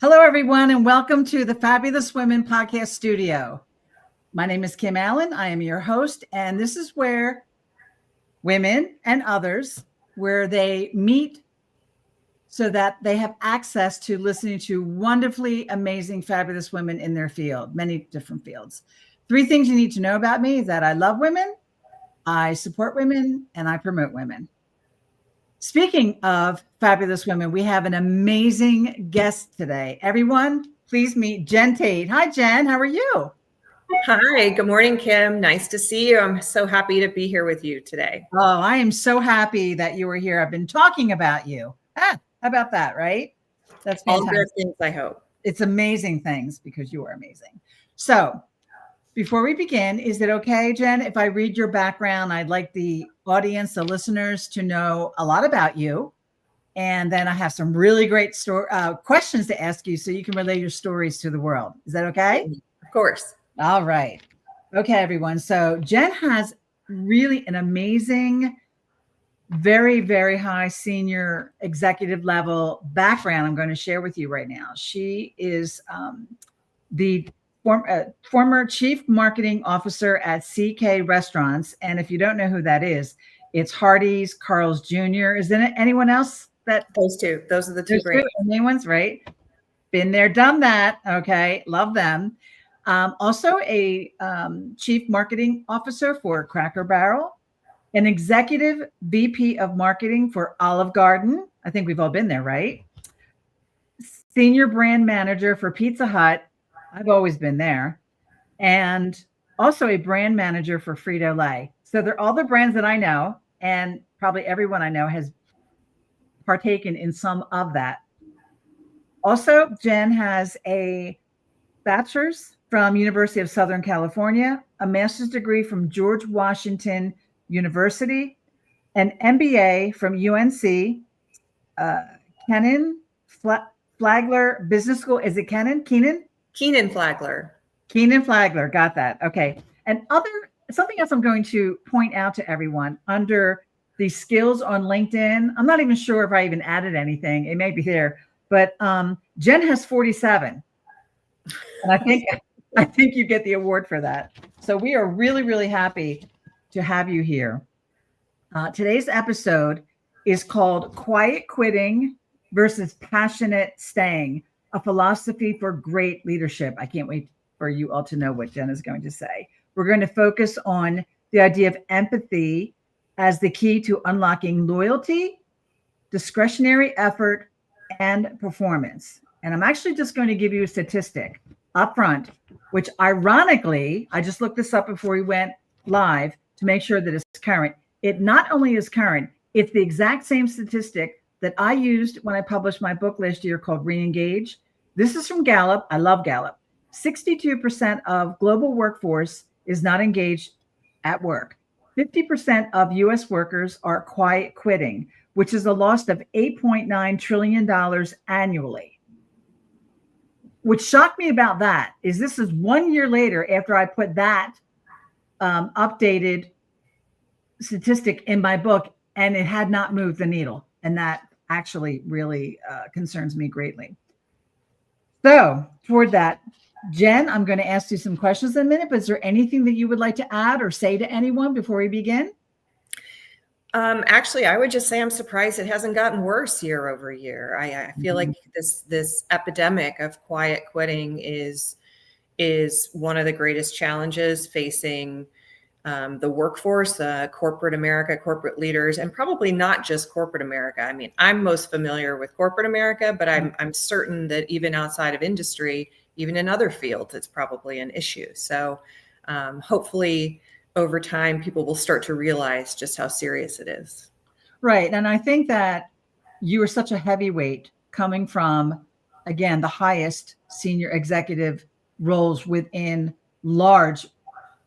Hello, everyone, and welcome to the Fabulous Women Podcast Studio. My name is Kim Allen. I am your host, and this is where women and others, where they meet so that they have access to listening to wonderfully amazing, fabulous women in their field, many different fields. 3 things you need to know about me is that I love women, I support women, and I promote women. Speaking of fabulous women, we have an amazing guest today. Everyone, please meet Jen Tate. Hi, Jen. How are you? Hi. Good morning, Kim. Nice to see you. I'm so happy to be here with you today. Oh, I am so happy that you were here. I've been talking about you. How about that, right? That's fantastic. All good things, I hope. It's amazing things because you are amazing. So before we begin, is it okay, Jen, if I read your background? I'd like the audience, the listeners, to know a lot about you. And then I have some really great questions to ask you so you can relay your stories to the world. Is that okay? Of course. All right. Okay, everyone. So Jen has really an amazing, very, very high senior executive level background I'm going to share with you right now. She is the former chief marketing officer at CK Restaurants. And if you don't know who that is, it's Hardee's, Carl's Jr. Is there anyone else that? Those two. Those are the two great main ones, right? Been there, done that. Okay. Love them. Also a chief marketing officer for Cracker Barrel, an executive VP of marketing for Olive Garden. I think we've all been there, right? Senior brand manager for Pizza Hut. I've always been there. And also a brand manager for Frito-Lay. So they're all the brands that I know, and probably everyone I know has partaken in some of that. Also, Jen has a bachelor's from University of Southern California, a master's degree from George Washington University, an MBA from UNC, Kenan Flagler Business School. Is it Kenan? Kenan Flagler. Kenan Flagler. Got that. Okay. And something else I'm going to point out to everyone under the skills on LinkedIn. I'm not even sure if I even added anything. It may be there, but Jen has 47. And I think you get the award for that. So we are really, really happy to have you here. Today's episode is called Quiet Quitting versus Passionate Staying, a philosophy for great leadership. I can't wait for you all to know what Jen is going to say. We're going to focus on the idea of empathy as the key to unlocking loyalty, discretionary effort, and performance. And I'm actually just going to give you a statistic up front, which ironically, I just looked this up before we went live to make sure that it's current. It not only is current, it's the exact same statistic that I used when I published my book last year called Reengage. This is from Gallup. I love Gallup. 62% of global workforce is not engaged at work. 50% of US workers are quiet quitting, which is a loss of $8.9 trillion annually. What shocked me about that is this is 1 year later after I put that updated statistic in my book, and it had not moved the needle. And that actually really concerns me greatly. So toward that, Jen, I'm going to ask you some questions in a minute, but is there anything that you would like to add or say to anyone before we begin? Actually, I would just say I'm surprised it hasn't gotten worse year over year. I feel like this epidemic of quiet quitting is one of the greatest challenges facing the workforce, corporate America, corporate leaders, and probably not just corporate America. I mean, I'm most familiar with corporate America, but I'm certain that even outside of industry, even in other fields, it's probably an issue. So hopefully over time, people will start to realize just how serious it is. Right. And I think that you are such a heavyweight coming from, again, the highest senior executive roles within large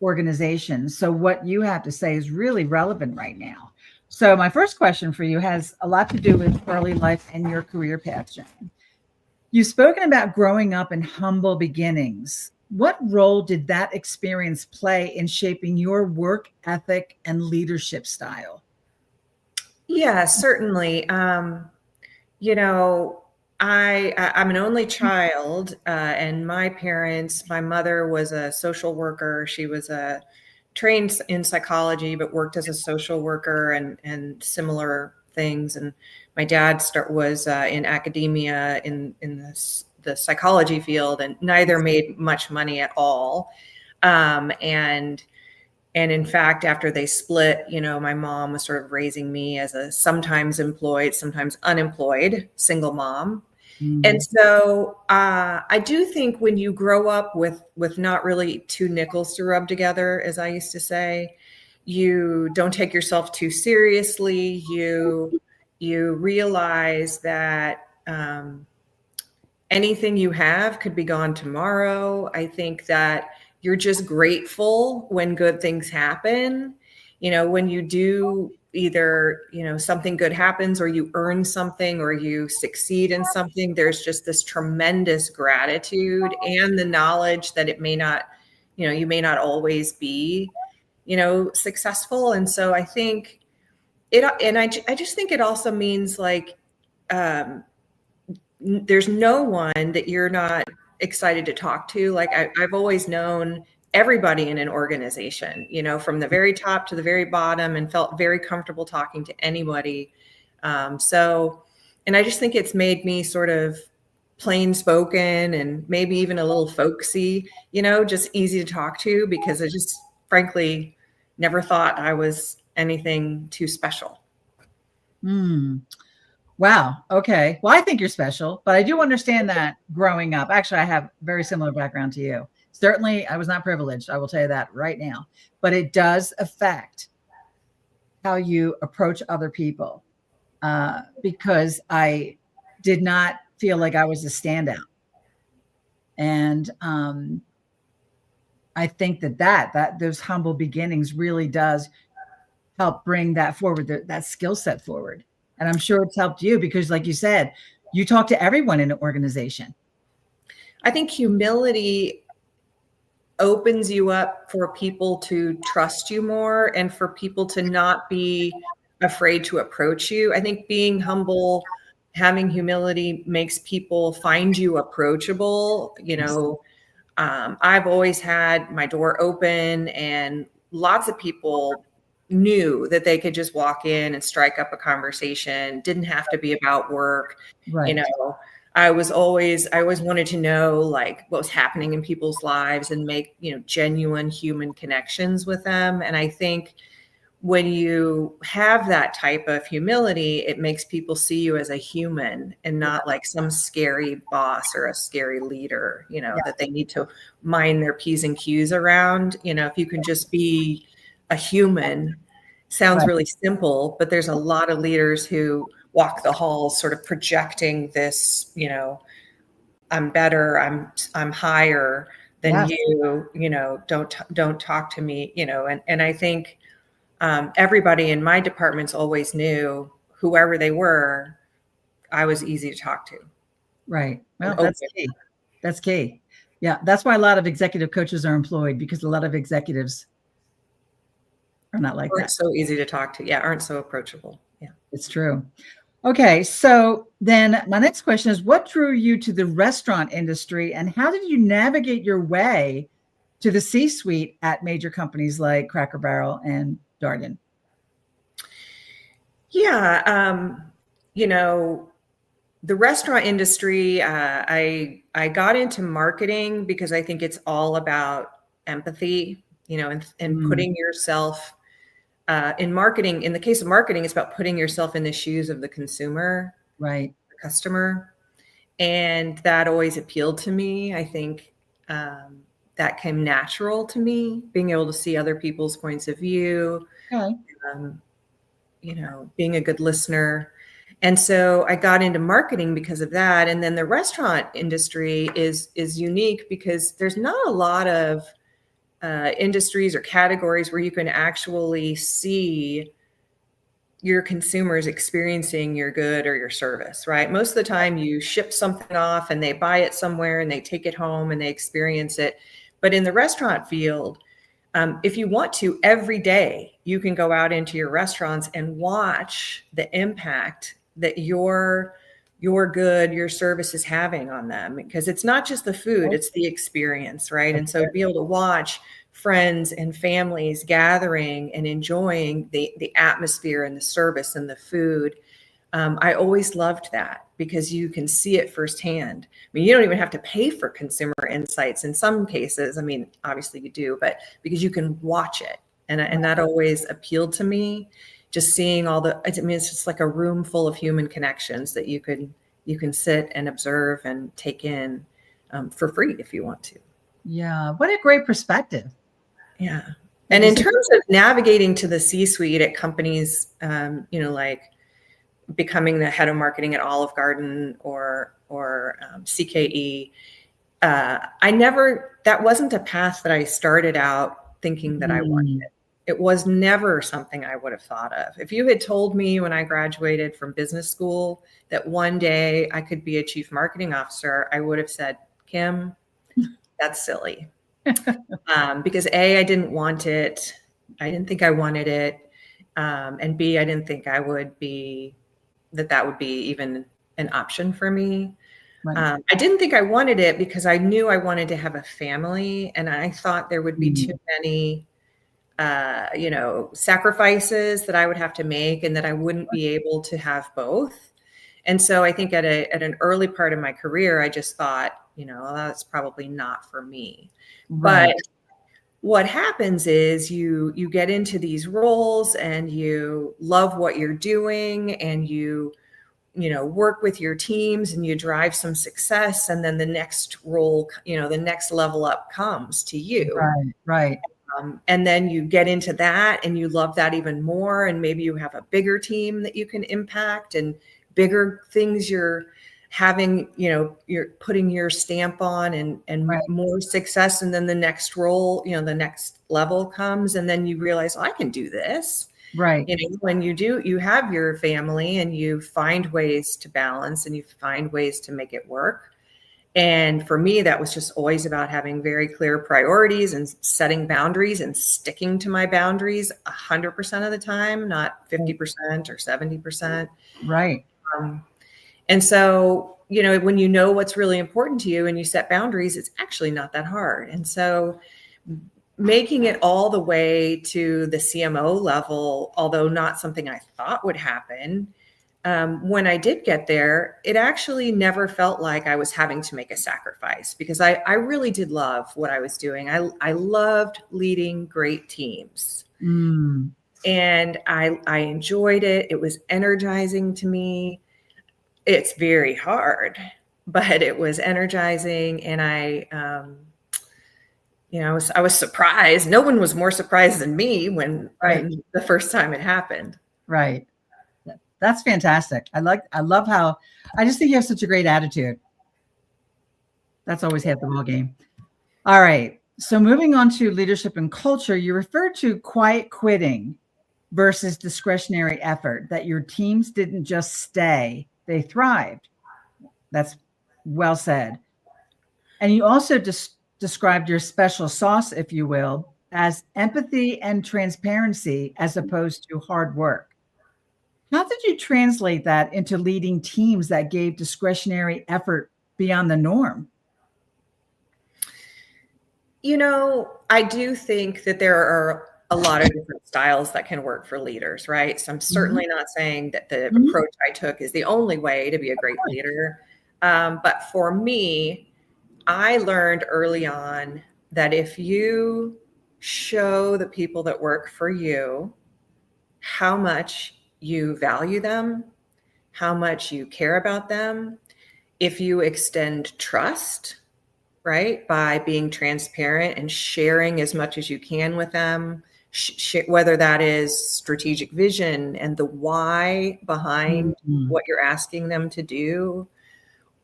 organizations. So what you have to say is really relevant right now. So my first question for you has a lot to do with early life and your career path, Jen. You've spoken about growing up in humble beginnings. What role did that experience play in shaping your work ethic and leadership style? Yeah, certainly. I'm an only child, and my mother was a social worker. She was trained in psychology, but worked as a social worker and similar things. And my dad was in academia in the psychology field, and neither made much money at all. And in fact, after they split, my mom was sort of raising me as a sometimes employed, sometimes unemployed single mom. And so I do think when you grow up with not really two nickels to rub together, as I used to say, you don't take yourself too seriously. You realize that anything you have could be gone tomorrow. I think that you're just grateful when good things happen. When you do either, something good happens or you earn something or you succeed in something, there's just this tremendous gratitude and the knowledge that it may not, you may not always be, successful. And so I think I just think it also means like, there's no one that you're not excited to talk to. Like I've always known everybody in an organization, from the very top to the very bottom, and felt very comfortable talking to anybody. And I just think it's made me sort of plain spoken and maybe even a little folksy, just easy to talk to, because I just frankly never thought I was anything too special. Wow. Okay. Well, I think you're special, but I do understand that growing up. Actually, I have a very similar background to you. Certainly, I was not privileged. I will tell you that right now. But it does affect how you approach other people, because I did not feel like I was a standout. And I think that those humble beginnings really does help bring that forward, that skill set forward. And I'm sure it's helped you because, like you said, you talk to everyone in an organization. I think humility opens you up for people to trust you more and for people to not be afraid to approach you. I think being humble, having humility makes people find you approachable. I've always had my door open, and lots of people knew that they could just walk in and strike up a conversation. Didn't have to be about work. Right. I always wanted to know like what was happening in people's lives and make, genuine human connections with them. And I think when you have that type of humility, it makes people see you as a human and not like some scary boss or a scary leader, that they need to mind their P's and Q's around. If you can just be a human, sounds really simple, but there's a lot of leaders who walk the halls sort of projecting this, I'm better, I'm higher than you, don't talk to me, and I think everybody in my departments always knew whoever they were, I was easy to talk to. Right. Well, that's key. That's key. Yeah. That's why a lot of executive coaches are employed, because a lot of executives are not like that. So easy to talk to. Yeah. Aren't so approachable. Yeah. It's true. Okay. So then my next question is, what drew you to the restaurant industry, and how did you navigate your way to the C-suite at major companies like Cracker Barrel and Darden? Yeah. The restaurant industry, I got into marketing because I think it's all about empathy, and putting yourself in marketing. In the case of marketing, it's about putting yourself in the shoes of the consumer, right, the customer. And that always appealed to me. I think that came natural to me, being able to see other people's points of view, being a good listener. And so I got into marketing because of that. And then the restaurant industry is unique because there's not a lot of industries or categories where you can actually see your consumers experiencing your good or your service, right? Most of the time you ship something off and they buy it somewhere and they take it home and they experience it. But in the restaurant field, if you want to, every day you can go out into your restaurants and watch the impact that your your good, your service is having on them, because it's not just the food, it's the experience, right? And so to be able to watch friends and families gathering and enjoying the atmosphere and the service and the food, I always loved that, because you can see it firsthand. I mean, you don't even have to pay for consumer insights in some cases. I mean, obviously you do, but because you can watch it. And that always appealed to me, just seeing all the, I mean, it's just like a room full of human connections that you can sit and observe and take in for free if you want to. Yeah. What a great perspective. Yeah. And in terms of navigating to the C-suite at companies, like becoming the head of marketing at Olive Garden or CKE, that wasn't a path that I started out thinking that I wanted. It was never something I would have thought of. If you had told me when I graduated from business school that one day I could be a chief marketing officer, I would have said, Kim, that's silly. Because A, I didn't want it. I didn't think I wanted it. And B, I didn't think that would be even an option for me. Right. I didn't think I wanted it because I knew I wanted to have a family, and I thought there would be too many sacrifices that I would have to make, and that I wouldn't be able to have both. And so I think at an early part of my career, I just thought, that's probably not for me. Right. But what happens is you get into these roles and you love what you're doing, and you work with your teams and you drive some success, and then the next role, the next level up comes to you. Right. And then you get into that and you love that even more. And maybe you have a bigger team that you can impact, and bigger things you're having, you're putting your stamp on, and right. More success. And then the next role, the next level comes, and then you realize, I can do this. Right. When you have your family, and you find ways to balance, and you find ways to make it work. And for me, that was just always about having very clear priorities and setting boundaries and sticking to my boundaries 100% of the time, not 50% or 70%. Right. And so, when you know what's really important to you and you set boundaries, it's actually not that hard. And so making it all the way to the CMO level, although not something I thought would happen, when I did get there, it actually never felt like I was having to make a sacrifice, because I really did love what I was doing. I loved leading great teams. And I enjoyed it. It was energizing to me. It's very hard, but it was energizing. And I was surprised. No one was more surprised than me when the first time it happened. Right. That's fantastic. I love how, I just think you have such a great attitude. That's always half the ball game. All right. So moving on to leadership and culture, you referred to quiet quitting versus discretionary effort, that your teams didn't just stay, they thrived. That's well said. And you also described your special sauce, if you will, as empathy and transparency as opposed to hard work. How did you translate that into leading teams that gave discretionary effort beyond the norm? I do think that there are a lot of different styles that can work for leaders, right? So I'm certainly not saying that the approach I took is the only way to be a great leader. But for me, I learned early on that if you show the people that work for you how much you value them, how much you care about them, if you extend trust, right, by being transparent and sharing as much as you can with them, whether that is strategic vision and the why behind what you're asking them to do,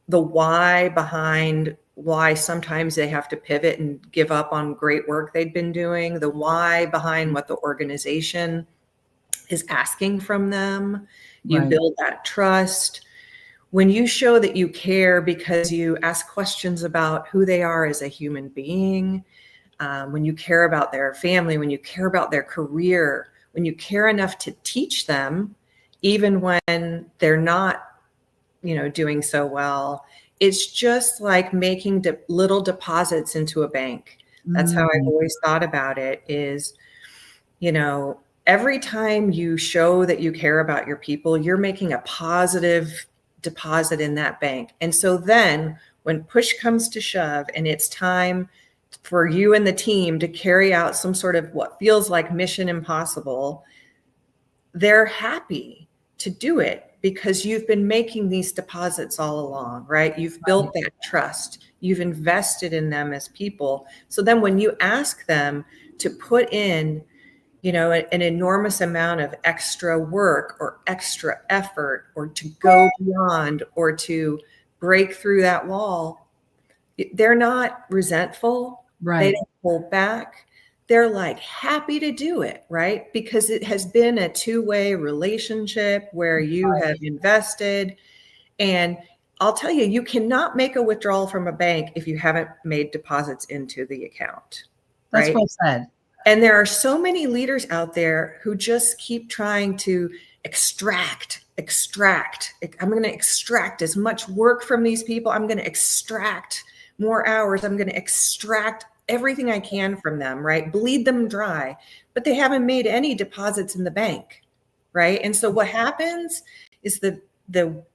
the why behind why sometimes they have to pivot and give up on great work they've been doing, the why behind what the organization is asking from them. You build that trust. When you show that you care because you ask questions about who they are as a human being, when you care about their family, when you care about their career, when you care enough to teach them, even when they're not, doing so well. It's just like making little deposits into a bank. That's how I've always thought about it is, every time you show that you care about your people, you're making a positive deposit in that bank. And so then when push comes to shove and it's time for you and the team to carry out some sort of what feels like mission impossible, they're happy to do it because you've been making these deposits all along, right? You've built that trust. You've invested in them as people. So then when you ask them to put in, an enormous amount of extra work or extra effort or to go beyond or to break through that wall, they're not resentful. Right. They don't hold back. They're like happy to do it, right? Because it has been a two-way relationship where you have invested. And I'll tell you, you cannot make a withdrawal from a bank if you haven't made deposits into the account. That's right? well said. And there are so many leaders out there who just keep trying to extract. I'm going to extract as much work from these people. I'm going to extract more hours. I'm going to extract everything I can from them, right? Bleed them dry, but they haven't made any deposits in the bank, right? And so what happens is the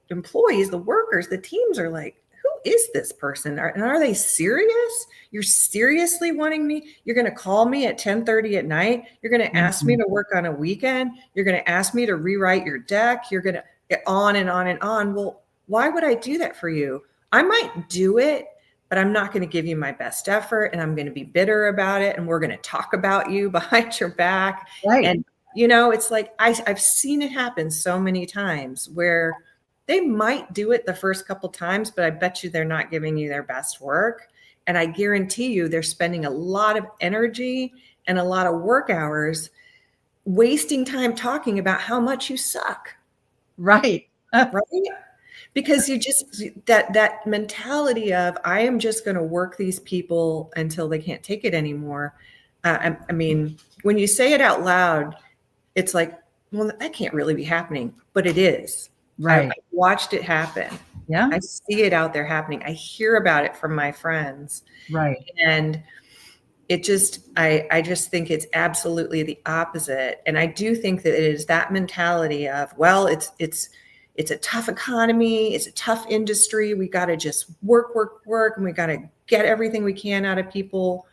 employees, the workers, the teams are like, who is this person? And are they serious? You're seriously wanting me? You're going to call me at 10:30 at night. You're going to ask me to work on a weekend. You're going to ask me to rewrite your deck. You're going to get on and on and on. Well, why would I do that for you? I might do it, but I'm not going to give you my best effort and I'm going to be bitter about it. And we're going to talk about you behind your back. Right. And, it's like, I've seen it happen so many times where they might do it the first couple times, but I bet you they're not giving you their best work. And I guarantee you they're spending a lot of energy and a lot of work hours wasting time talking about how much you suck. Right. Right? Because you just, that mentality of, I am just going to work these people until they can't take it anymore. I mean, when you say it out loud, it's like, well, that can't really be happening, but it is. Right. I've watched it happen. Yeah. I see it out there happening. I hear about it from my friends. Right. And it just, I just think it's absolutely the opposite. And I do think that it is that mentality of, well, it's a tough economy. It's a tough industry. We got to just work. And we got to get everything we can out of people,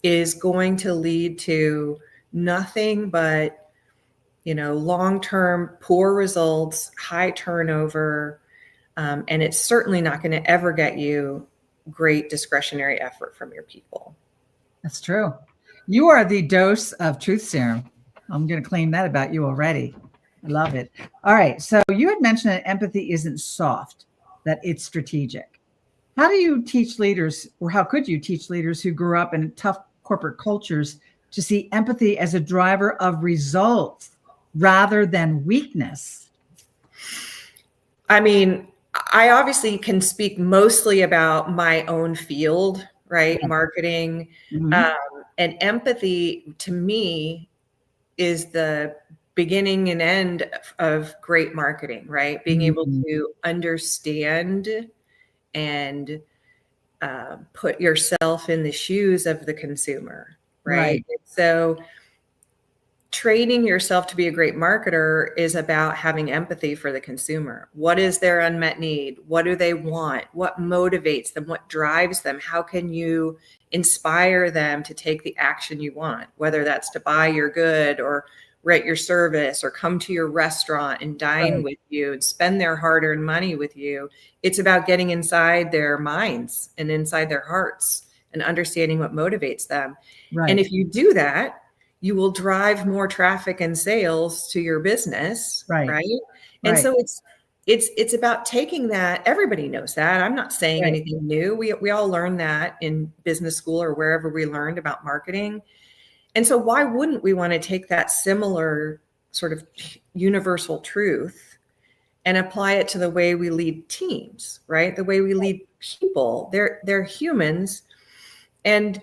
is going to lead to nothing but, long-term poor results, high turnover. And it's certainly not going to ever get you great discretionary effort from your people. That's true. You are the dose of truth serum. I'm going to claim that about you already. I love it. All right. So you had mentioned that empathy isn't soft, that it's strategic. How do you teach leaders, or how could you teach leaders who grew up in tough corporate cultures to see empathy as a driver of results rather than weakness? I mean, I obviously can speak mostly about my own field, right? Yeah. Marketing. Mhm. And empathy to me is the beginning and end of great marketing, right? Being able to understand and put yourself in the shoes of the consumer, right? So training yourself to be a great marketer is about having empathy for the consumer. What is their unmet need? What do they want? What motivates them? What drives them? How can you inspire them to take the action you want, whether that's to buy your good or rate your service or come to your restaurant and dine with you and spend their hard-earned money with you. It's about getting inside their minds and inside their hearts and understanding what motivates them. Right. And if you do that, you will drive more traffic and sales to your business, right? And so it's about taking that. Everybody knows that. I'm not saying anything new. We all learned that in business school or wherever we learned about marketing. And so why wouldn't we want to take that similar sort of universal truth and apply it to the way we lead teams, right? The way we lead people. They're humans, and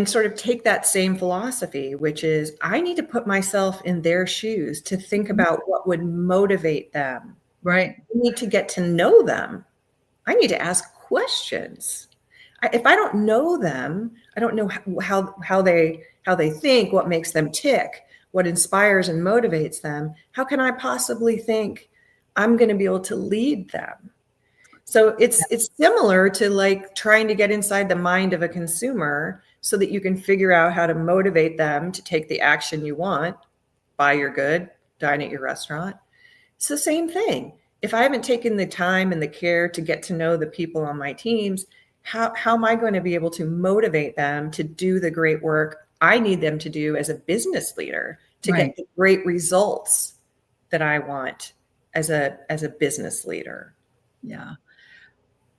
sort of take that same philosophy, which is, I need to put myself in their shoes to think about what would motivate them, Right. I need to get to know them. I need to ask questions. If I don't know them, I don't know how they think, what makes them tick, what inspires and motivates them. How can I possibly think I'm going to be able to lead them? So it's similar to like trying to get inside the mind of a consumer so that you can figure out how to motivate them to take the action you want, buy your good, dine at your restaurant. It's the same thing. If I haven't taken the time and the care to get to know the people on my teams, how am I going to be able to motivate them to do the great work I need them to do as a business leader to Right. get the great results that I want as a business leader? Yeah.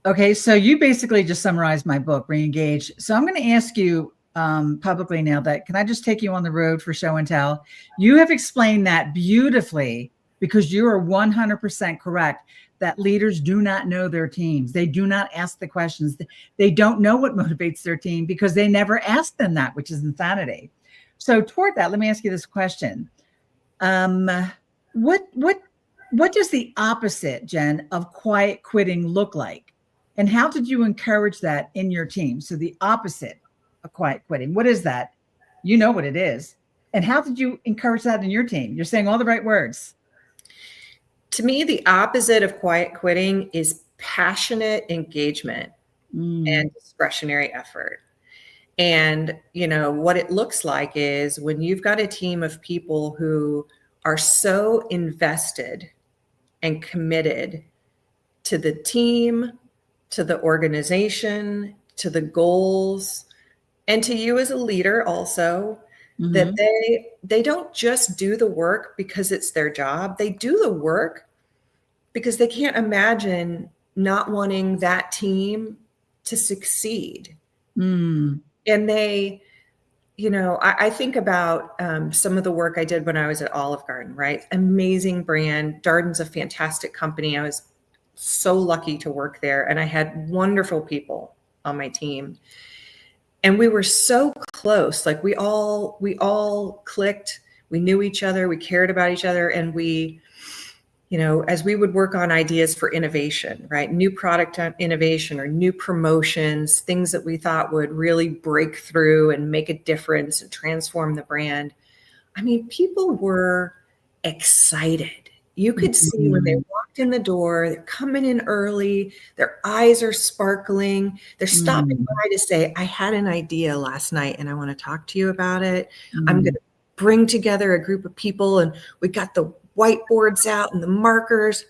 Okay, so you basically just summarized my book, Reengage. So I'm going to ask you publicly now that, can I just take you on the road for show and tell? You have explained that beautifully because you are 100% correct that leaders do not know their teams. They do not ask the questions. They don't know what motivates their team because they never ask them that, which is insanity. So toward that, let me ask you this question. What does the opposite, Jen, of quiet quitting look like? And how did you encourage that in your team? So the opposite of quiet quitting, what is that? You know what it is. And how did you encourage that in your team? You're saying all the right words. To me, the opposite of quiet quitting is passionate engagement and discretionary effort. And, what it looks like is when you've got a team of people who are so invested and committed to the team, to the organization, to the goals, and to you as a leader also, that they don't just do the work because it's their job. They do the work because they can't imagine not wanting that team to succeed. And they, I think about some of the work I did when I was at Olive Garden, right? Amazing brand. Darden's a fantastic company. I was so lucky to work there, and I had wonderful people on my team. And we were so close. Like we all clicked. We knew each other. We cared about each other. And we, as we would work on ideas for innovation, right? New product innovation or new promotions, things that we thought would really break through and make a difference and transform the brand. I mean, people were excited. You could see when they walked in the door, they're coming in early, their eyes are sparkling. They're stopping by to say, I had an idea last night and I want to talk to you about it. I'm going to bring together a group of people, and we got the whiteboards out and the markers.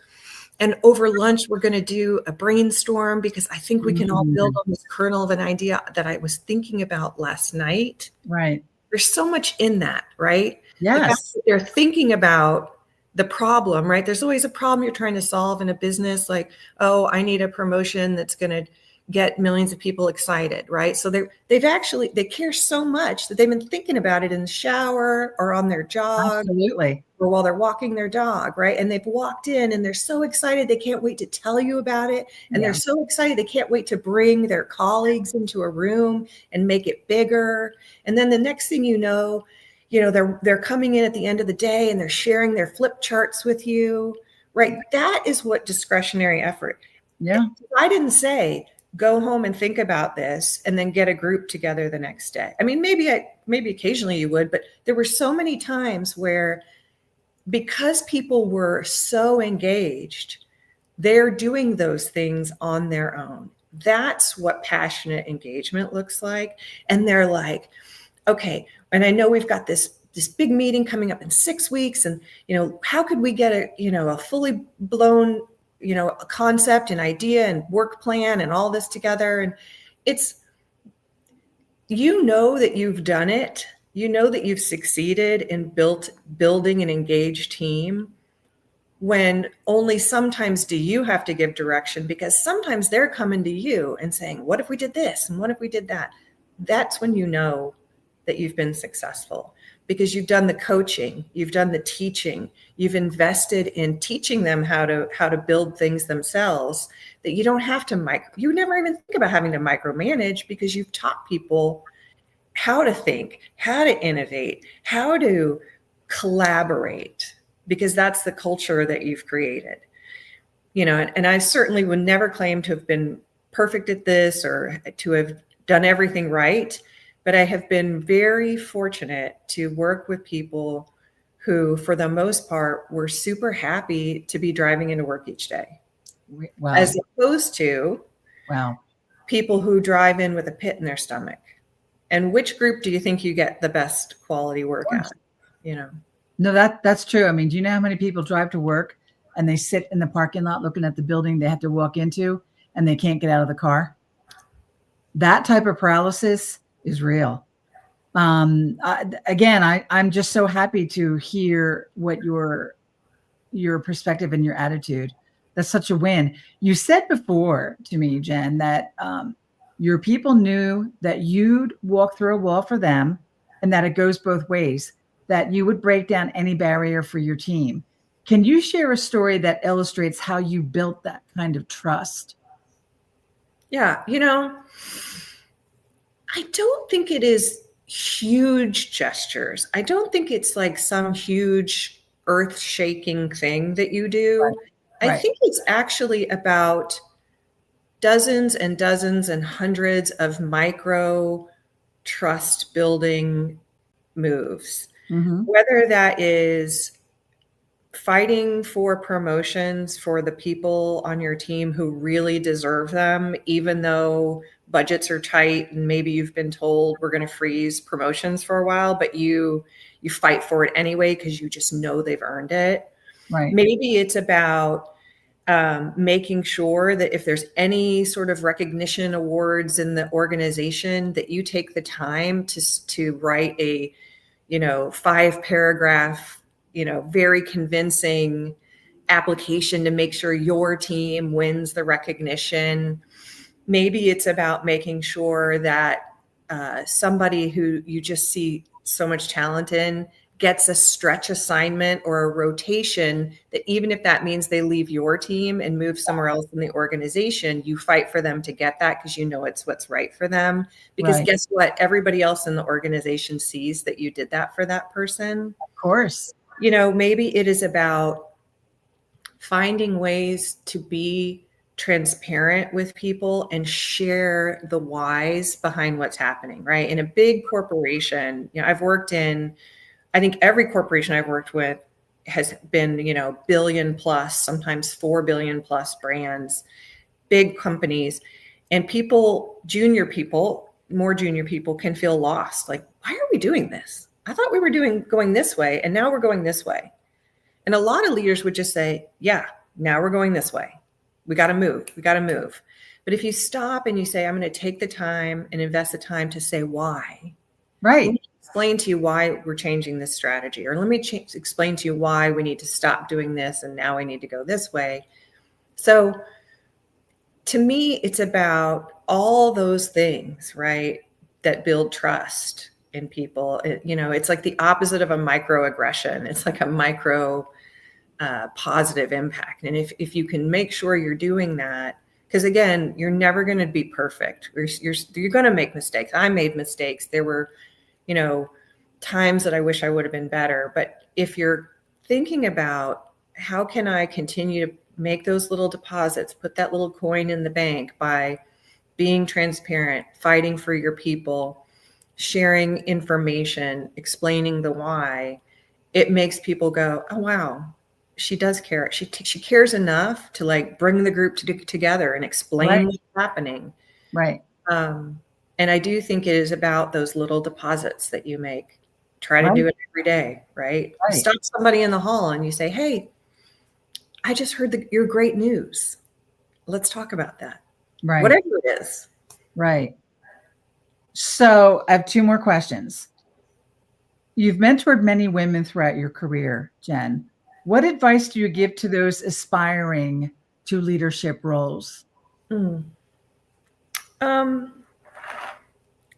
And over lunch, we're going to do a brainstorm because I think we can all build on this kernel of an idea that I was thinking about last night. Right. There's so much in that, right? Yes. The fact that they're thinking about the problem, right? There's always a problem you're trying to solve in a business, like, oh, I need a promotion that's going to get millions of people excited, right? So they care so much that they've been thinking about it in the shower or on their jog. Absolutely. Or while they're walking their dog, right? And they've walked in and they're so excited. They can't wait to tell you about it. And they're so excited. They can't wait to bring their colleagues into a room and make it bigger. And then the next thing they're coming in at the end of the day and they're sharing their flip charts with you, right? That is what discretionary effort. Yeah. I didn't say, go home and think about this and then get a group together the next day. I mean, maybe occasionally you would, but there were so many times where, because people were so engaged, they're doing those things on their own. That's what passionate engagement looks like. And they're like, okay, and I know we've got this big meeting coming up in 6 weeks. And, how could we get a fully blown, a concept and idea and work plan and all this together? And it's, that you've done it. That you've succeeded in building an engaged team when only sometimes do you have to give direction, because sometimes they're coming to you and saying, what if we did this? And what if we did that? That's when you know that you've been successful, because you've done the coaching, you've done the teaching, you've invested in teaching them how to build things themselves, that you don't have to you never even think about having to micromanage, because you've taught people how to think, how to innovate, how to collaborate, because that's the culture that you've created. and I certainly would never claim to have been perfect at this or to have done everything right, but I have been very fortunate to work with people who, for the most part, were super happy to be driving into work each day, Wow. as opposed to Wow. people who drive in with a pit in their stomach. And which group do you think you get the best quality work out? No, that's true. I mean, do you know how many people drive to work and they sit in the parking lot looking at the building they have to walk into and they can't get out of the car? That type of paralysis is real. Again, I'm just so happy to hear what your perspective and your attitude. That's such a win. You said before to me, Jen, that your people knew that you'd walk through a wall for them and that it goes both ways, that you would break down any barrier for your team. Can you share a story that illustrates how you built that kind of trust? Yeah. I don't think it is huge gestures. I don't think it's like some huge earth-shaking thing that you do. Right. I think it's actually about dozens and dozens and hundreds of micro trust building moves. Mm-hmm. Whether that is fighting for promotions for the people on your team who really deserve them, even though budgets are tight and maybe you've been told we're going to freeze promotions for a while, but you fight for it anyway because you just know they've earned it. Right. Maybe it's about making sure that if there's any sort of recognition awards in the organization, that you take the time to write a 5-paragraph, very convincing application to make sure your team wins the recognition. Maybe it's about making sure that somebody who you just see so much talent in gets a stretch assignment or a rotation, that even if that means they leave your team and move somewhere else in the organization, you fight for them to get that because you know it's what's right for them. Because Right. guess what? Everybody else in the organization sees that you did that for that person. Of course. Maybe it is about finding ways to be transparent with people and share the whys behind what's happening, right? In a big corporation, I've worked in, I think every corporation I've worked with has been, billion plus, sometimes 4 billion plus brands, big companies, and more junior people can feel lost. Like, why are we doing this? I thought we were going this way, and now we're going this way. And a lot of leaders would just say, yeah, now we're going this way. We got to move. But if you stop and you say, I'm going to take the time and invest the time to say why. Right. Let me explain to you why we're changing this strategy, or let me explain to you why we need to stop doing this and now we need to go this way. So to me, it's about all those things, right, that build trust in people. It's like the opposite of a microaggression. It's like a micro positive impact. And if you can make sure you're doing that, because again, you're never going to be perfect. You're going to make mistakes. I made mistakes. There were, times that I wish I would have been better. But if you're thinking about how can I continue to make those little deposits, put that little coin in the bank by being transparent, fighting for your people, sharing information, explaining the why, it makes people go, oh, wow, she does care. She cares enough to like bring the group together and explain what's happening. Right. And I do think it is about those little deposits that you make. Try to do it every day, right? You stop somebody in the hall and you say, hey, I just heard your great news. Let's talk about that. Right. Whatever it is. Right. So I have 2 more questions. You've mentored many women throughout your career, Jen. What advice do you give to those aspiring to leadership roles?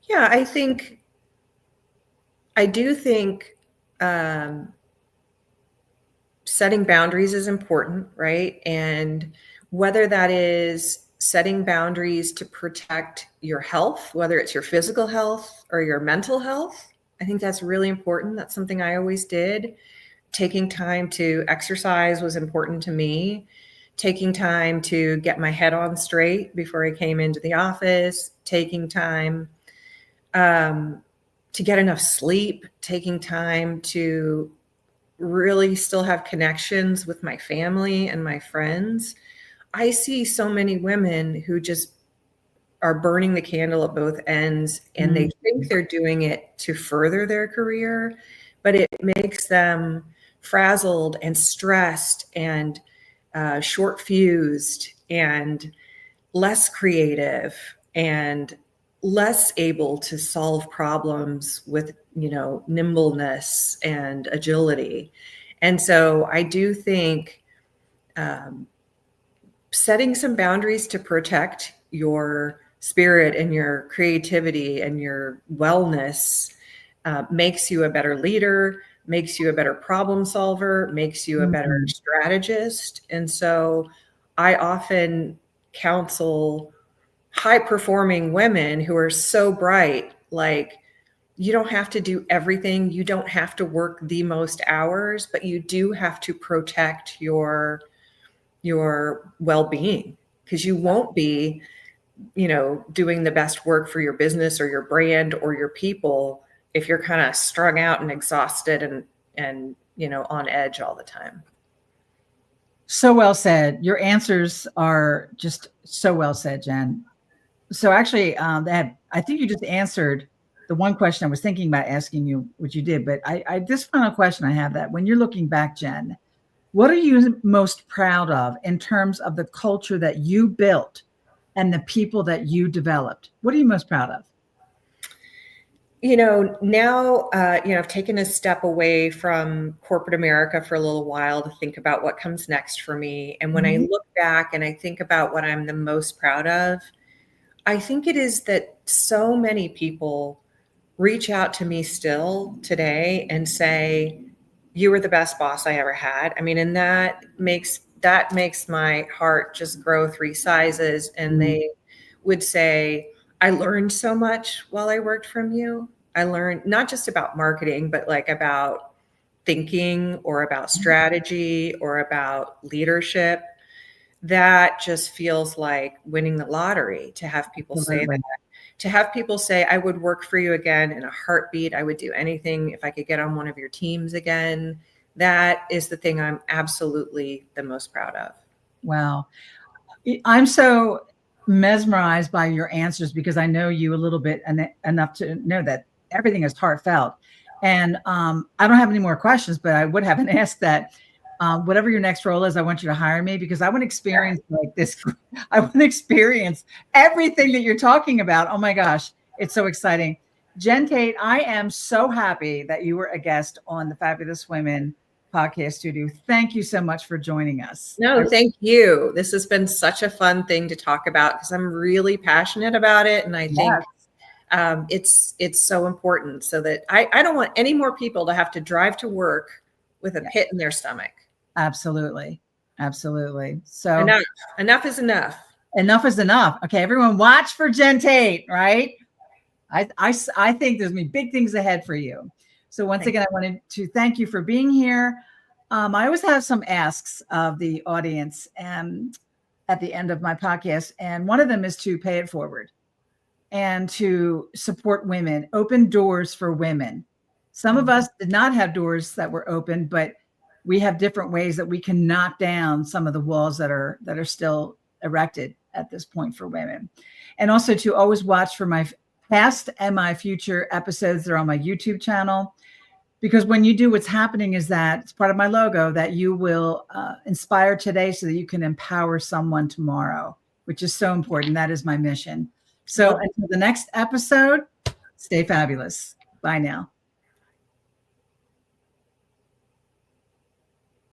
Yeah, I do think setting boundaries is important, right? And whether that is setting boundaries to protect your health, whether it's your physical health or your mental health, I think that's really important. That's something I always did. Taking time to exercise was important to me. taking time to get my head on straight before I came into the office, taking time to get enough sleep, taking time to really still have connections with my family and my friends. I see so many women who just are burning the candle at both ends, and they think they're doing it to further their career, but it makes them frazzled and stressed and short fused and less creative and less able to solve problems with, nimbleness and agility. And so I do think setting some boundaries to protect your spirit and your creativity and your wellness makes you a better leader, makes you a better problem solver, makes you a better strategist. And so I often counsel high performing women who are so bright, like, you don't have to do everything. You don't have to work the most hours, but you do have to protect your well-being, because you won't be, doing the best work for your business or your brand or your people if you're kind of strung out and exhausted and on edge all the time. So well said. Your answers are just so well said, Jen. So actually, I think you just answered the one question I was thinking about asking you, which you did. But this final question I have, that when you're looking back, Jen, what are you most proud of in terms of the culture that you built and the people that you developed? What are you most proud of? Now, I've taken a step away from corporate America for a little while to think about what comes next for me. And when I look back and I think about what I'm the most proud of, I think it is that so many people reach out to me still today and say, you were the best boss I ever had. I mean, and that makes my heart just grow 3 sizes. And they would say, I learned so much while I worked from you. I learned not just about marketing, but like about thinking or about strategy or about leadership. That just feels like winning the lottery to have people say that. To have people say, I would work for you again in a heartbeat. I would do anything if I could get on one of your teams again. That is the thing I'm absolutely the most proud of. Wow. I'm so mesmerized by your answers, because I know you a little bit enough to know that everything is heartfelt. And I don't have any more questions, but I would have an ask that whatever your next role is, I want you to hire me, because I want to experience like this. I want to experience everything that you're talking about. Oh my gosh, it's so exciting. Jen Tate, I am so happy that you were a guest on the Fabulous Women podcast studio. Thank you so much for joining us. No, thank you. This has been such a fun thing to talk about, because I'm really passionate about it. And I think it's so important, so that I don't want any more people to have to drive to work with a pit in their stomach. Absolutely. So enough is enough. Enough is enough. Okay, everyone, watch for Jen Tate, right? I think there's gonna be big things ahead for you. So once again, I wanted to thank you for being here. I always have some asks of the audience at the end of my podcast, and one of them is to pay it forward and to support women, open doors for women. Some of us did not have doors that were open, but we have different ways that we can knock down some of the walls that are still erected at this point for women. And also to always watch for my past and my future episodes that are on my YouTube channel, because when you do, what's happening is that it's part of my logo that you will inspire today so that you can empower someone tomorrow, which is so important. That is my mission. So until the next episode, stay fabulous. Bye now.